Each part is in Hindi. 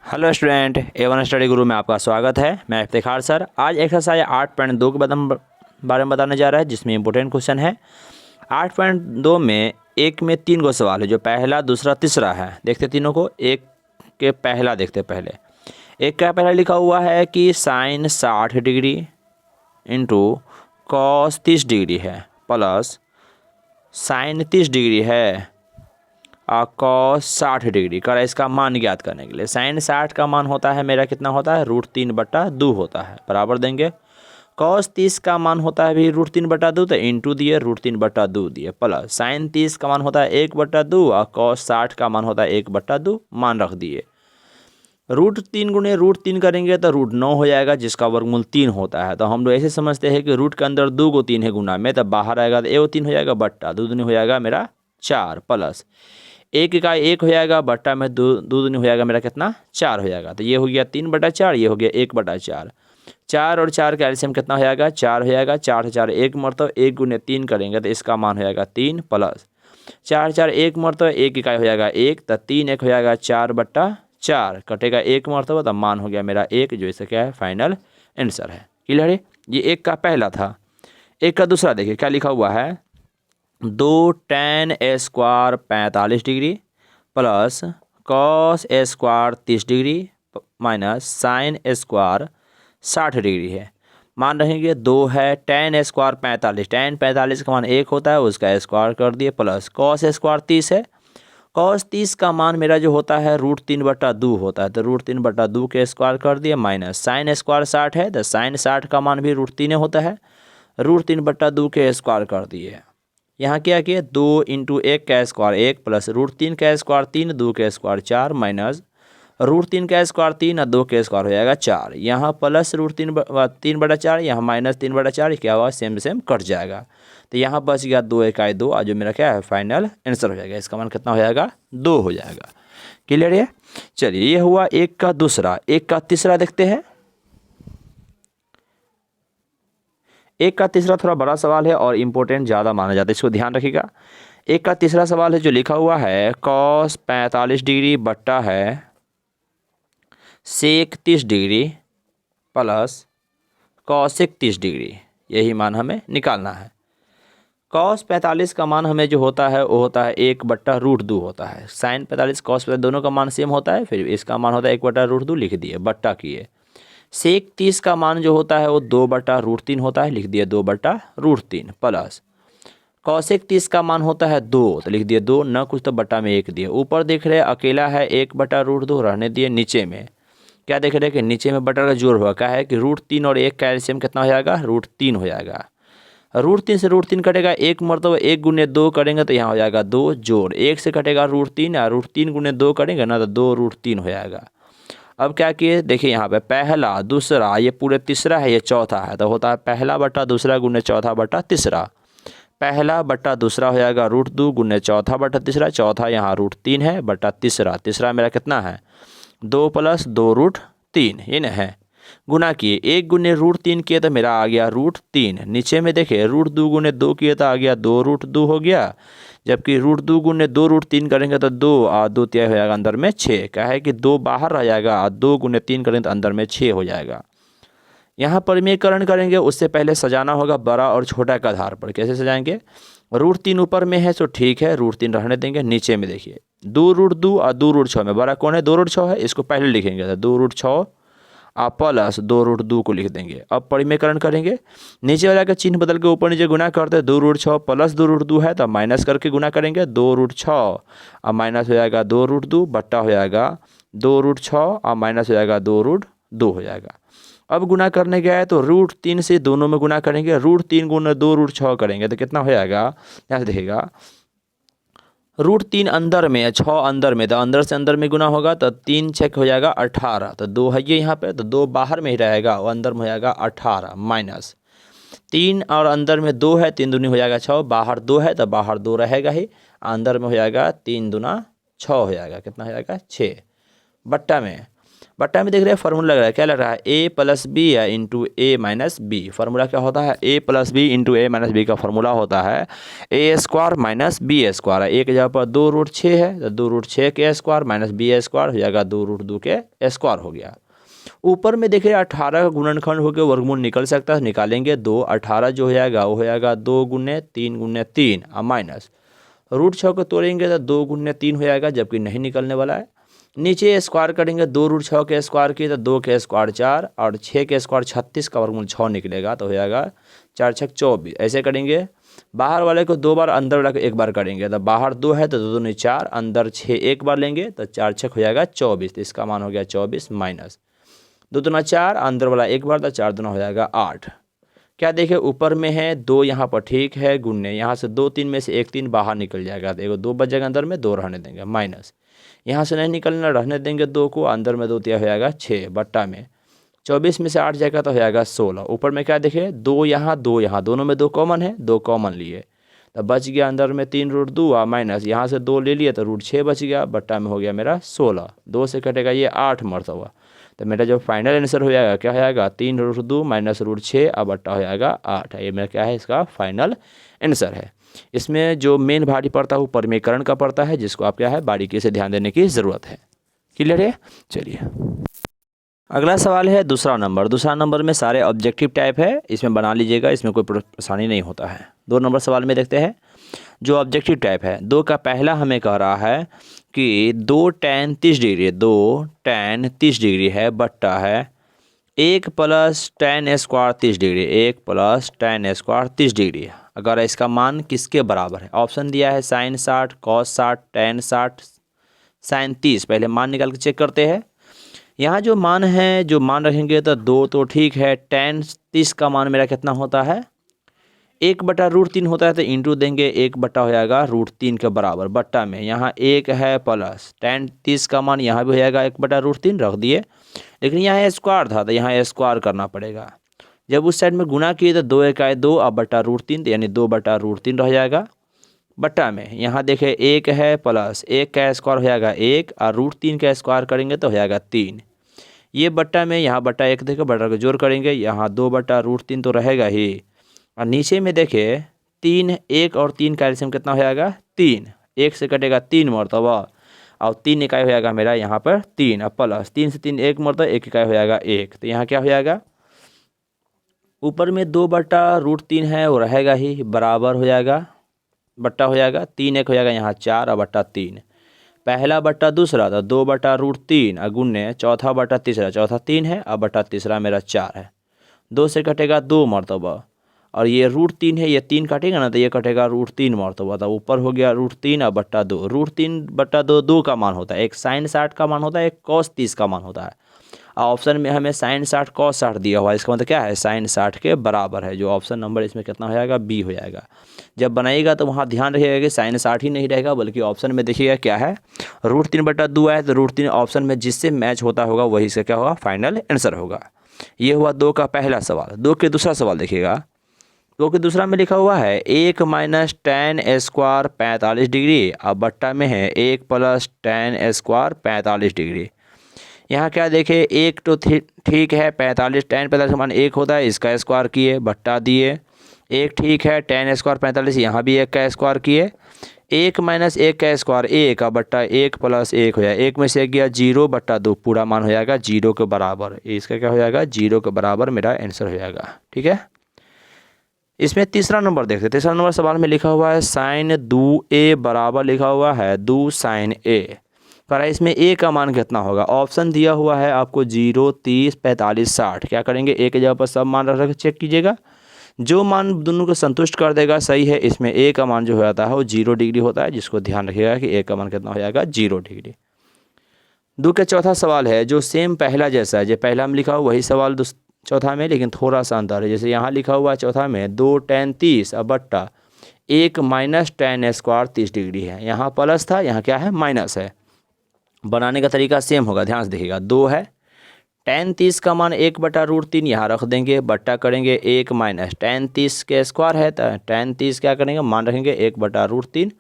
हेलो स्टूडेंट, A1 स्टडी गुरु में आपका स्वागत है। मैं इफ्तिखार सर। आज एक्सरसाइज 8.2 के बारे में बताने जा रहा है, जिसमें इंपॉर्टेंट क्वेश्चन है। 8.2 में एक में 3 गो सवाल है, जो पहला, दूसरा, तीसरा है। देखते तीनों को। एक के पहला देखते पहले। एक का पहला लिखा हुआ है कि sine 60 degree into cos 30 degree है, प्लस साइन 30 डिग्री है कॉस 60 डिग्री कर। इसका मान ज्ञात करने के लिए साइन 60 का मान होता है मेरा कितना होता है, √3/2 होता है, बराबर देंगे। कॉस 30 का मान होता है भी √3/2, तो इंटू दिए √3/2 दिए, प्लस साइन 30 का मान होता है 1/2 और कॉस 60 का मान होता है 1/2, मान रख दिए। √3 गुणे √3 करेंगे तो √9 हो जाएगा, जिसका वर्गमूल 3 होता है। तो हम लोग ऐसे समझते हैं कि रूट के अंदर 2 को 3 है गुना में, तब बाहर आएगा तो 3 हो जाएगा, बट्टा 2 दूनी हो जाएगा मेरा 4, प्लस 1 का 1 हो जाएगा, बट्टा में 2 दूनी हो जाएगा मेरा कितना 4 हो जाएगा। तो ये हो गया 3/4, ये हो गया 1/4। 4 और 4 का एलसीएम कितना हो जाएगा, 4 हो जाएगा। 4 से 4 1 मरतब, 1 गुने 3 करेंगे तो इसका मान हो जाएगा 3, प्लस 4 4 1 मरतब, 1 इकाई हो जाएगा 1, तो 3 1 हो जाएगा 4/4, कटेगा 1 मरतब, तो मान हो गया मेरा 1, जो इसे क्या है फाइनल आंसर है। क्लियर है। ये एक का पहला था। एक का दूसरा देखिए क्या लिखा हुआ है, 2 tan square 45 degree plus cos square 30 degree minus sine square 60 degree है। मान रहेंगे 2 है, tan स्क्वायर 45, tan 45 का मान 1 होता है, उसका स्क्वायर कर दिए, प्लस कॉस स्क्वायर 30 है। कॉस 30 का मान मेरा जो होता है √3/2 होता है, तो √3/2 के स्क्वायर कर दिए, माइनस साइन स्क्वायर 60 है, तो साइन 60 का मान भी √3 होता है, √3/2 के स्क्वायर कर दिए। यहाँ क्या किए, 2 × 1 का स्क्वायर 1 प्लस √3 का स्क्वायर 3, 2 का स्क्वायर 4 माइनस √3 का स्क्वायर 3 और 2 का स्क्वायर हो जाएगा 4। यहाँ प्लस √3/4, यहाँ माइनस 3/4, क्या हुआ सेम सेम कट जाएगा। तो यहाँ बच गया 2 इकाई 2, और जो मेरा क्या है फाइनल आंसर हो जाएगा। इसका मान कितना हो जाएगा, 2 हो जाएगा। क्लियर है। चलिए, ये हुआ एक का दूसरा। एक का तीसरा देखते हैं। एक का तीसरा थोड़ा बड़ा सवाल है और इम्पोर्टेंट ज़्यादा माना जाता है, इसको ध्यान रखिएगा। एक का तीसरा सवाल है जो लिखा हुआ है कॉस 45 डिग्री बट्टा है सेक 30 डिग्री प्लस कॉसेक 30 डिग्री, यही मान हमें निकालना है। कॉस 45 का मान हमें जो होता है वो होता है 1/√2 होता है। साइन 45 कॉस 45 दोनों का मान सेम होता है, फिर इसका मान होता है 1/√2, लिख दिए, बट्टा किए। सेक 30 का मान जो होता है वो 2/√3 होता है, लिख दिए 2/√3, प्लस कॉसेक 30 का मान होता है 2, तो लिख दिए 2, न कुछ तो बट्टा में 1 दिए। ऊपर देख रहे हैं अकेला है 1/√2, रहने दिए। नीचे में क्या देख रहे हैं कि नीचे में बटा का जोड़ हुआ, क्या है कि √3 और 1 का एलसीएम कितना हो जाएगा, √3 हो जाएगा। √3 से √3 कटेगा, 1 मरतब 1 गुने 2 करेंगे तो यहाँ हो जाएगा 2, जोड़ 1 से कटेगा √3, और √3 गुने 2 करेंगे ना तो 2√3 हो जाएगा। अब क्या किए, देखिए यहाँ पे पहला दूसरा, ये पूरे तीसरा है, ये चौथा है, तो होता है पहला बटा दूसरा गुने चौथा बटा तीसरा। पहला बटा दूसरा हो जाएगा √2 गुने चौथा बटा तीसरा, चौथा यहाँ √3 है बटा तीसरा, तीसरा मेरा कितना है 2 + 2√3, ये ना है। गुना किए, 1 गुने √3 किए तो मेरा आ गया √3। नीचे में देखिए √2 गुने 2 किए तो आ गया 2√2 हो गया, जबकि √2 गुने 2√3 करेंगे तो 2 और 2 तिहाई हो जाएगा, अंदर में 6। क्या है कि 2 बाहर रह जाएगा और 2 गुने 3 करेंगे तो अंदर में 6 हो जाएगा। यहाँ परिमेयकरण करेंगे, उससे पहले सजाना होगा बड़ा और छोटा के आधार पर। कैसे सजाएंगे, √3 ऊपर में है तो ठीक है, √3 रहने देंगे। नीचे में देखिए 2√2 और 2√6 में बड़ा कौन है, 2√6 है, इसको पहले लिखेंगे तो 2√6 और प्लस 2√2 को लिख देंगे। अब परिमेयकरण करेंगे, नीचे वाला का चिन्ह बदल के ऊपर नीचे गुना करते हैं। 2√6 प्लस 2√2 है तो माइनस करके गुना करेंगे, 2√6 और माइनस हो जाएगा 2√2, बट्टा हो जाएगा 2√6 और माइनस हो जाएगा 2√2 हो जाएगा। अब गुना करने गया है तो √3 से दोनों में गुना करेंगे, √3 गुना 2√6 करेंगे तो कितना हो जाएगा, यहाँ से देखिएगा √3 अंदर में, 6 अंदर में, तो अंदर से अंदर में गुना होगा तो 3 छक हो जाएगा 18, तो 2 है ये यहाँ पे, तो 2 बाहर में ही रहेगा, वो अंदर में हो जाएगा 18, माइनस 3 और अंदर में 2 है, 3 दूनी हो जाएगा 6, बाहर 2 है तो बाहर 2 रहेगा ही, अंदर में हो जाएगा 3 दूना 6 हो जाएगा, कितना हो जाएगा 6, बट्टा में बट्टा में देख रहे हैं फार्मूला लग रहा है, क्या लग रहा है, ए प्लस बी या इंटू ए माइनस बी। फार्मूला क्या होता है, ए प्लस बी इंटू ए माइनस बी का फार्मूला होता है ए स्क्वायर माइनस बी स्क्वायर। है एक जगह पर 2√6 है तो 2√6 के स्क्वायर माइनस बी स्क्वायर हो जाएगा 2√2 के स्क्वायर हो गया। ऊपर में देखिए 18 का गुणनखंड होकर वर्गमूल निकल सकता है, निकालेंगे 2, 18 जो हो जाएगा वो हो जाएगा 2 गुने 3 गुने 3 और माइनस √6 को तोड़ेंगे तो 2 गुने 3 हो जाएगा, जबकि नहीं निकलने वाला है। नीचे स्क्वायर करेंगे 2√6 के स्क्वायर की तो 2 के स्क्वायर 4 और 6 के स्क्वायर 36 का वर्गमूल 6 निकलेगा तो हो जाएगा 4 6 24। ऐसे करेंगे, बाहर वाले को 2 बार, अंदर वाले को 1 बार करेंगे तो बाहर 2 है तो 2 दूनी 4, अंदर 6 1 बार लेंगे तो 4 6 हो जाएगा 24, तो इसका मान हो गया 24 माइनस 2 दूना 4, अंदर वाला 1 बार तो 4 दूना हो जाएगा 8। क्या देखिए ऊपर में है 2 यहाँ पर ठीक है, गुन्ने यहाँ से 2 3 में से 1 3 बाहर निकल जाएगा तो एगो 2 बच जाएगा, अंदर में 2 रहने देंगे, माइनस यहाँ से नहीं निकलना, रहने देंगे 2 को, अंदर में 2 तिया हो जाएगा 6, बट्टा में 24 में से 8 जाएगा तो हो जाएगा 16। ऊपर में क्या देखे 2 यहाँ 2 यहाँ, दोनों में 2 कॉमन है, 2 कॉमन लिए तो बच गया अंदर में 3√2 और माइनस यहाँ से 2 ले लिए तो √6 बच गया, बट्टा में हो गया मेरा 16। 2 से कटेगा ये 8 मरतबा, तो मेरा जो फाइनल आंसर हो जाएगा क्या हो जाएगा 3√2 माइनस √6 और बट्टा हो जाएगा 8 है। ये मेरा क्या है, इसका फाइनल आंसर है। इसमें जो मेन भारी पड़ता है वो परिमेयकरण का पड़ता है, जिसको आप क्या है बारीकी से ध्यान देने की ज़रूरत है। क्लियर है, चलिए अगला सवाल है दूसरा नंबर। दूसरा नंबर में सारे ऑब्जेक्टिव टाइप है, इसमें बना लीजिएगा, इसमें कोई परेशानी नहीं होता है। 2 नंबर सवाल में देखते हैं जो ऑब्जेक्टिव टाइप है। 2 का पहला हमें कह रहा है कि 2 tan 30 डिग्री, 2 tan 30 डिग्री है, बट्टा है 1 plus tan square 30 degree, 1 plus tan square 30 degree. अगर इसका मान किसके बराबर है, ऑप्शन दिया है sin 60, cos 60, tan 60, sin 30। पहले मान निकाल के चेक करते हैं। यहाँ जो मान है, जो मान रखेंगे तो 2 तो ठीक है, tan 30 का मान मेरा कितना होता है 1/√3 होता है तो इंटू देंगे, 1 हो जाएगा √3 के बराबर, बट्टा में यहाँ 1 है प्लस tan 30 का मान यहाँ भी हो जाएगा 1/√3 रख दिए, लेकिन यहाँ स्क्वायर था तो यहाँ स्क्वायर करना पड़ेगा। जब उस साइड में गुना किए तो 2 1 2 और /√3 यानी 2/√3 रह जाएगा, बट्टा में यहाँ देखें 1 है प्लस 1 का स्क्वायर हो जाएगा 1 और √3 का स्क्वायर करेंगे तो हो जाएगा 3। ये बट्टा में यहाँ बट्टा 1 देखें, बट्टा को जोड़ करेंगे, यहाँ 2/√3 तो रहेगा ही, और नीचे में देखें 3, 1 और 3 का एलसीएम कितना हो जाएगा 3, 1 से कटेगा 3 मरतबा और 3 इकाई हो जाएगा मेरा यहाँ पर 3 और प्लस 3 से 3 1 मरतबा 1 इकाई हो जाएगा 1, तो यहाँ क्या हो जाएगा ऊपर में 2/√3 है वो रहेगा ही, बराबर हो जाएगा, बट्टा हो जाएगा 3 1 हो जाएगा यहाँ 4 और बट्टा 3, पहला बट्टा दूसरा था 2/√3 और गुने चौथा बट्टा तीसरा, चौथा 3 है और बट्टा तीसरा मेरा 4 है, 2 से कटेगा 2 मरतबा और ये √3 है, ये 3 काटेगा ना तो ये कटेगा √3 मरतबा, तो ऊपर हो गया √3 और बट्टा 2। √3/2 2 का मान होता है, एक sin 60 का मान होता है, एक cos 30 का मान होता है। ऑप्शन में हमें sin 60 cos 60 दिया हुआ है, इसका मतलब क्या है sin 60 के बराबर है, जो ऑप्शन नंबर इसमें कितना हो जाएगा बी हो जाएगा। जब बनाइएगा तो वहाँ ध्यान रखिएगा कि sin 60 ही नहीं रहेगा, बल्कि ऑप्शन में देखिएगा क्या है √3/2 है, तो √3 ऑप्शन में जिससे मैच होता होगा वही इसका क्या होगा फाइनल आंसर होगा। ये हुआ 2 का पहला सवाल। 2 के दूसरा सवाल देखिएगा, 2 के दूसरा में लिखा हुआ है 1 माइनस tan स्क्वायर 45 डिग्री और बट्टा में है 1 प्लस tan स्क्वायर 45 डिग्री। यहाँ क्या देखें 1 तो ठीक है, 45 tan 45 का मान 1 होता है, इसका स्क्वायर किए बट्टा दिए, 1 ठीक है, tan स्क्वायर 45 यहाँ भी 1 का स्क्वायर किए, 1 माइनस 1 का स्क्वायर 1 और बट्टा 1 प्लस 1 हो जाएगा, 1 में से 1 गया 0/2, पूरा मान हो जाएगा 0 के बराबर, इसका क्या हो जाएगा 0 के बराबर मेरा आंसर हो जाएगा। ठीक है, इसमें तीसरा नंबर देखते हैं। तीसरा नंबर सवाल में लिखा हुआ है sin 2a बराबर लिखा हुआ है 2 sin a, पर इसमें a का मान कितना होगा, ऑप्शन दिया हुआ है आपको 0 30 45 60। क्या करेंगे a के जगह पर सब मान रख चेक कीजिएगा, जो मान दोनों को संतुष्ट कर देगा सही है। इसमें a का मान जो हो जाता है वो 0 डिग्री होता है, जिसको ध्यान रखिएगा कि a का मान कितना हो जाएगा 0 डिग्री। 2 का चौथा सवाल है जो सेम पहला जैसा है, जो पहला में लिखा हुआ वही सवाल चौथा में, लेकिन थोड़ा सा अंतर है। जैसे यहाँ लिखा हुआ है चौथा में 2 tan 30 और बट्टा 1 माइनस tan स्क्वायर 30 डिग्री है, यहाँ प्लस था यहाँ क्या है माइनस है। बनाने का तरीका सेम होगा, ध्यान से देखिएगा। 2 है, tan 30 का मान 1/√3 यहाँ रख देंगे, बट्टा करेंगे 1 माइनस tan 30 के स्क्वायर है तो tan 30 क्या करेंगे मान रखेंगे 1/√3,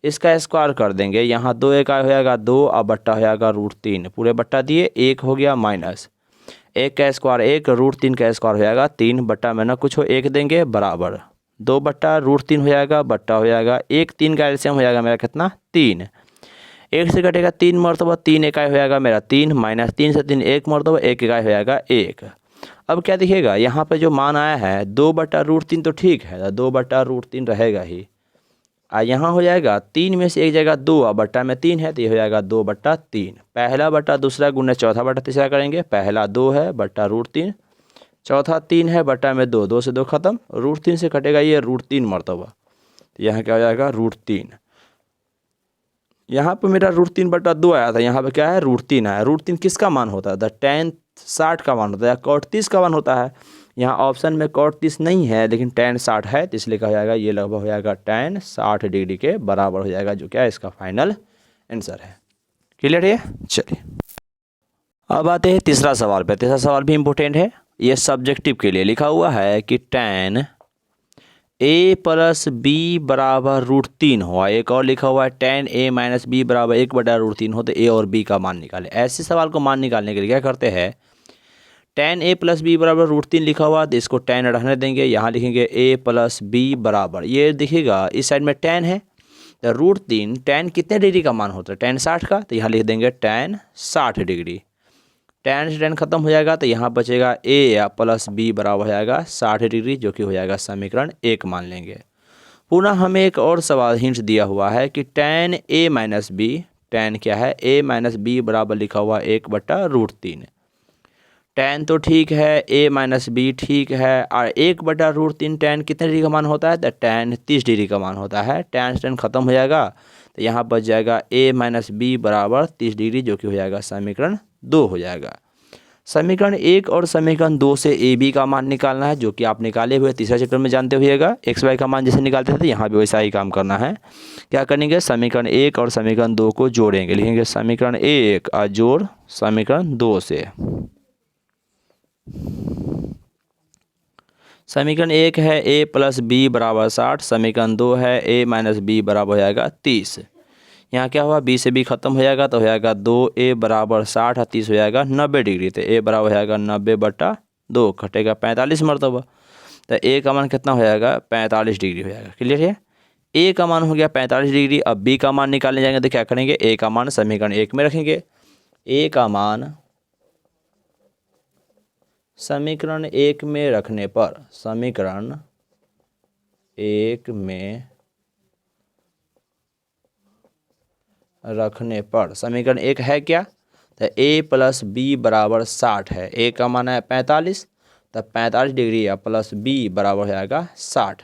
इसका स्क्वायर कर देंगे, यहाँ 2 इकाई हो जाएगा 2 और बट्टा हो जाएगा √3, पूरे बट्टा दिए, 1 हो गया माइनस 1 का स्क्वायर 1, √3 का स्क्वायर हो जाएगा 3, बट्टा में ना कुछ हो 1 देंगे बराबर 2 बट्टा √3 हो जाएगा, बट्टा हो जाएगा 1, 3 का एलसीएम हो जाएगा मेरा कितना 3, 1 से कटेगा 3 मरतबा 3 इकाई हो जाएगा मेरा 3, माइनस 3 से 3 1 मरतबा 1 इकाई हो जाएगा 1। अब क्या दिखेगा यहाँ पे जो मान आया है 2 बट्टा √3 तो ठीक है, 2 बट्टा √3 रहेगा ही, यहाँ हो जाएगा 3 में से एक जगह 2 और बट्टा में 3 है तो ये हो जाएगा 2 बट्टा 3, पहला बट्टा दूसरा गुना चौथा बट्टा तीसरा करेंगे, पहला 2 है बट्टा √3, चौथा 3 है बट्टा में 2, 2 से 2 खत्म, √3 से कटेगा ये √3 मरतबा, तो यहाँ क्या हो जाएगा √3। यहाँ पे मेरा √3 बट्टा 2 आया था, यहाँ पे क्या है √3 आया। √3 किसका मान होता है, द tan 60 का मान होता है, cot 30 का मान होता है। यहाँ ऑप्शन में cot 30 नहीं है लेकिन tan 60 है, तो इसलिए कहा जाएगा ये लगभग हो जाएगा tan 60 डिग्री के बराबर हो जाएगा, जो क्या है इसका फाइनल आंसर है। क्लियर है? चलिए अब आते हैं तीसरा सवाल पे। तीसरा सवाल भी इम्पोर्टेंट है, ये सब्जेक्टिव के लिए लिखा हुआ है कि tan a + b बराबर √3 हुआ, एक और लिखा हुआ है tan a - b बराबर 1/√3 हो, तो a और b का मान निकालें। ऐसे सवाल को मान निकालने के लिए क्या करते हैं, tan a + b बराबर √3 लिखा हुआ तो इसको tan रहने देंगे, यहाँ लिखेंगे a + b बराबर, ये दिखेगा इस साइड में tan है तो √3, tan कितने डिग्री का मान होता है tan 60 का, तो यहाँ लिख देंगे tan 60 डिग्री, tan से tan खत्म हो जाएगा तो यहाँ बचेगा a + b बराबर हो जाएगा 60 डिग्री, जो कि हो जाएगा समीकरण 1 मान लेंगे। पुनः हमें एक और सवाल हिंट दिया हुआ है कि tan a - b, tan क्या है a - b बराबर लिखा हुआ 1/√3, tan तो ठीक है, a - b ठीक है, और 1/√3 tan कितने डिग्री का मान होता है, तो tan 30 डिग्री का मान होता है। tan से tan खत्म हो जाएगा तो यहाँ बच जाएगा a - b बराबर 30 डिग्री, जो कि हो जाएगा समीकरण 2 हो जाएगा। समीकरण 1 और समीकरण 2 से ए बी का मान निकालना है, जो कि आप निकाले हुए तीसरा चैप्टर में जानते हुएगा। एक्स वाई का मान जैसे निकालते थे तो यहाँ भी वैसा ही काम करना है। क्या करेंगे, समीकरण 1 और समीकरण 2 को जोड़ेंगे, लिखेंगे समीकरण 1 और जोड़ समीकरण 2 से। समीकरण 1 है a + b बराबर 60, समीकरण 2 है a - b बराबर हो जाएगा 30। यहाँ क्या हुआ, b से b खत्म हो जाएगा तो हो जाएगा 2a बराबर 60 और 30 हो जाएगा 90 डिग्री, तो a बराबर हो जाएगा 90/2, घटेगा 45 मरतबा, तो a का मान कितना हो जाएगा 45 डिग्री हो जाएगा। क्लियर है, a का मान हो गया 45 डिग्री। अब b का मान निकालने जाएंगे तो क्या करेंगे, a का मान समीकरण 1 में रखेंगे, a का मान समीकरण 1 में रखने पर, समीकरण 1 में रखने पर समीकरण 1 है क्या, तो a + b बराबर 60 है, a का मान है 45, तो 45 डिग्री या प्लस b बराबर हो जाएगा 60,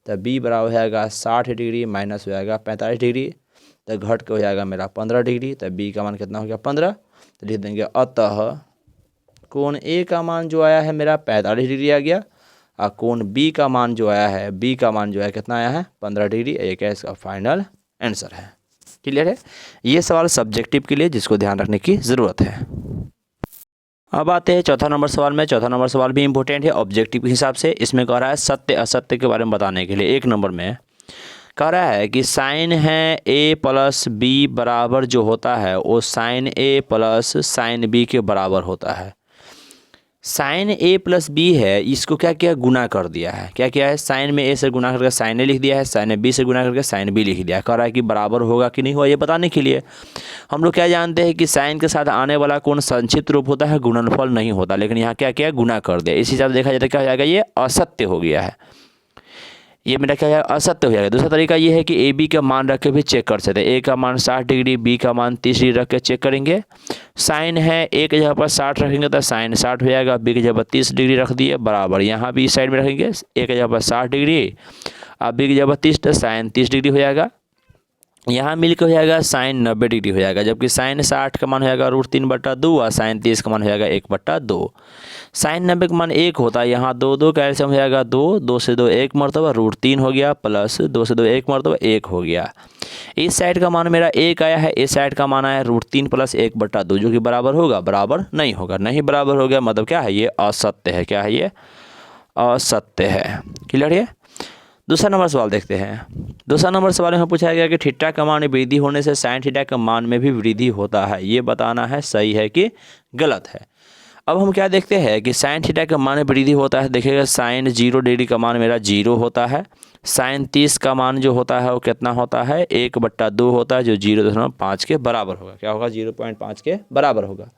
तो b बराबर हो जाएगा 60 डिग्री माइनस हो जाएगा 45 डिग्री, तो घट के हो जाएगा मेरा 15 डिग्री, तो b का मान कितना हो गया 15, तो लिख देंगे अतः कोण a का मान जो आया है मेरा 45 डिग्री आ गया, और कोण b का मान जो आया है, b का मान जो है कितना आया है 15 डिग्री, एक है इसका फाइनल आंसर है। क्लियर है, ये सवाल सब्जेक्टिव के लिए जिसको ध्यान रखने की ज़रूरत है। अब आते हैं चौथा नंबर सवाल में। चौथा नंबर सवाल भी इंपॉर्टेंट है ऑब्जेक्टिव के हिसाब से। इसमें कह रहा है सत्य असत्य के बारे में बताने के लिए। 1 नंबर में कह रहा है कि साइन है a + b बराबर जो होता है वो साइन a + साइन b के बराबर होता है। साइन a + b है, इसको क्या किया गुना कर दिया है। क्या किया है, साइन में a से गुना करके साइन a लिख दिया है, साइन b से गुना करके साइन b लिख दिया है। कह रहा है कि बराबर होगा कि नहीं होगा ये बताने के लिए हम लोग क्या जानते हैं कि साइन के साथ आने वाला कोण संक्षिप्त रूप होता है, गुणनफल नहीं होता, लेकिन यहाँ क्या किया गुना कर दिया। इस हिसाब से देखा जाए तो क्या हो जाएगा, ये असत्य हो गया है, ये मेरा क्या है असत्य हो जाएगा। दूसरा तरीका ये है कि ए बी का मान रख के भी चेक कर सकते हैं। ए का मान 60 डिग्री, बी का मान 30 डिग्री रख के चेक करेंगे। साइन है ए की जगह पर 60 रखेंगे तो साइन 60 हो जाएगा, बी की जगह पर 30 डिग्री रख दिए बराबर, यहाँ भी इस साइड में रखेंगे ए की जगह पर 60 डिग्री और बी की जगह पर 30, तो साइन 30 डिग्री हो जाएगा। यहाँ मिलकर हो जाएगा साइन 90 डिग्री हो जाएगा, जबकि साइन 60 का मान हो जाएगा √3/2 और साइन 30 का मान हो जाएगा 1/2। साइन 90 का मान 1 होता है, यहाँ 2 का एलसीएम हो जाएगा 2, 2 से 2 1 मरतबा √3 हो गया, प्लस 2 से 2 1 मरतबा 1 हो गया। इस साइड का मान मेरा 1 आया है, इस साइड का मान आया √3 + 1/2, जो कि बराबर होगा, बराबर नहीं होगा। नहीं बराबर हो गया मतलब क्या है, ये असत्य है। क्या है, ये असत्य है। क्लियर है। दूसरा नंबर सवाल देखते हैं। दूसरा नंबर सवाल में पूछा गया कि थीटा का मान में वृद्धि होने से साइन थीटा का मान में भी वृद्धि होता है, ये बताना है सही है कि गलत है। अब हम क्या देखते हैं कि साइन थीटा का मान में वृद्धि होता है। देखिएगा साइन 0 डिग्री का मान मेरा 0 होता है। साइन 30 का मान जो होता है वो कितना होता है, 1/2 होता है, जो 0.5 के बराबर होगा। क्या होगा, 0.5 के बराबर होगा।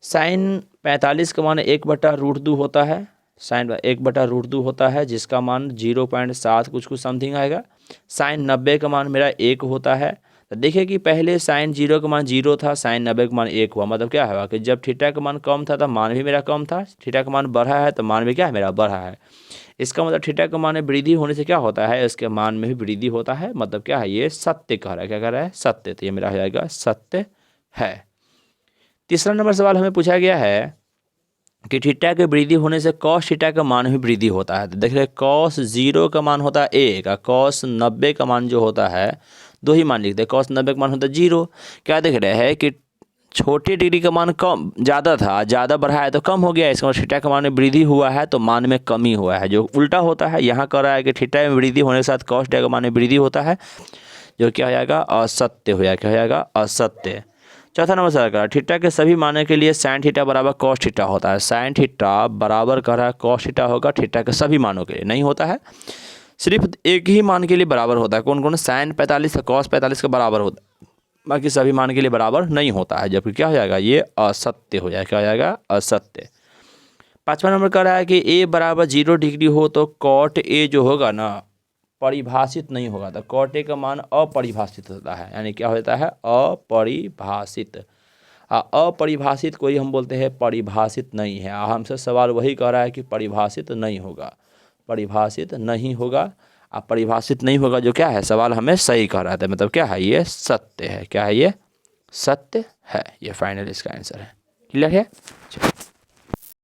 साइन 45 का मान 1/√2 होता है। साइन 1/√2 होता है, जिसका मान 0.7 कुछ समथिंग आएगा। साइन 90 का मान मेरा 1 होता है। तो देखिए कि पहले साइन 0 का मान 0 था, साइन 90 का मान 1 हुआ। मतलब क्या हुआ कि जब थीटा का मान कम था तब मान भी मेरा कम था, थीटा का मान बढ़ा है तो मान भी क्या है मेरा बढ़ा है। इसका मतलब थीटा का मान में वृद्धि होने से क्या होता है, इसके मान में भी वृद्धि होता है। मतलब क्या है, ये सत्य कह रहा है। क्या कह रहा है, सत्य। तो ये मेरा हो जाएगा सत्य है। तीसरा नंबर सवाल हमें पूछा गया है कि थीटा के वृद्धि होने से कॉस थीटा का मान भी वृद्धि होता है। तो देख रहे कॉस 0 का मान होता है 1 और कॉस 90 का मान जो होता है 2 ही मान लिखते हैं। कॉस 90 का मान होता है 0। क्या देख रहे हैं कि छोटी डिग्री का मान कम ज़्यादा था, ज़्यादा बढ़ा है तो कम हो गया। इसका मतलब थीटा का मान में वृद्धि हुआ है तो मान में कमी हुआ है, जो उल्टा होता है। यहाँ कह रहा है कि थीटा में वृद्धि होने के साथ कॉस थीटा का मान में वृद्धि होता है, जो क्या हो जाएगा, असत्य हो जाएगा। क्या हो जाएगा, असत्य। चौथा नंबर सवाल का थीटा के सभी मानों के लिए साइन थीटा बराबर कॉस थीटा होता है। साइन थीटा बराबर कर रहा है कॉस थीटा होगा, थीटा के सभी मानों के लिए नहीं होता है, सिर्फ एक ही मान के लिए बराबर होता है। कौन कौन, साइन 45 और कॉस 45 का बराबर होता है, बाकी सभी मान के लिए बराबर नहीं होता है। जबकि क्या हो जाएगा, ये असत्य हो जाएगा। क्या हो जाएगा, असत्य। पाँचवा नंबर कह रहा है कि ए बराबर 0 डिग्री हो तो कॉट ए जो होगा ना परिभाषित नहीं होगा। तो कॉट ए का मान अपरिभाषित होता है, यानी क्या होता है, अपरिभाषित। अपरिभाषित कोई हम बोलते हैं परिभाषित नहीं है। हमसे सवाल वही कह रहा है कि परिभाषित नहीं होगा, परिभाषित नहीं होगा। परिभाषित नहीं होगा जो क्या है, सवाल हमें सही कह रहा था। मतलब क्या है, ये सत्य है। क्या है, ये सत्य है। ये फाइनल इसका आंसर है। क्लियर है।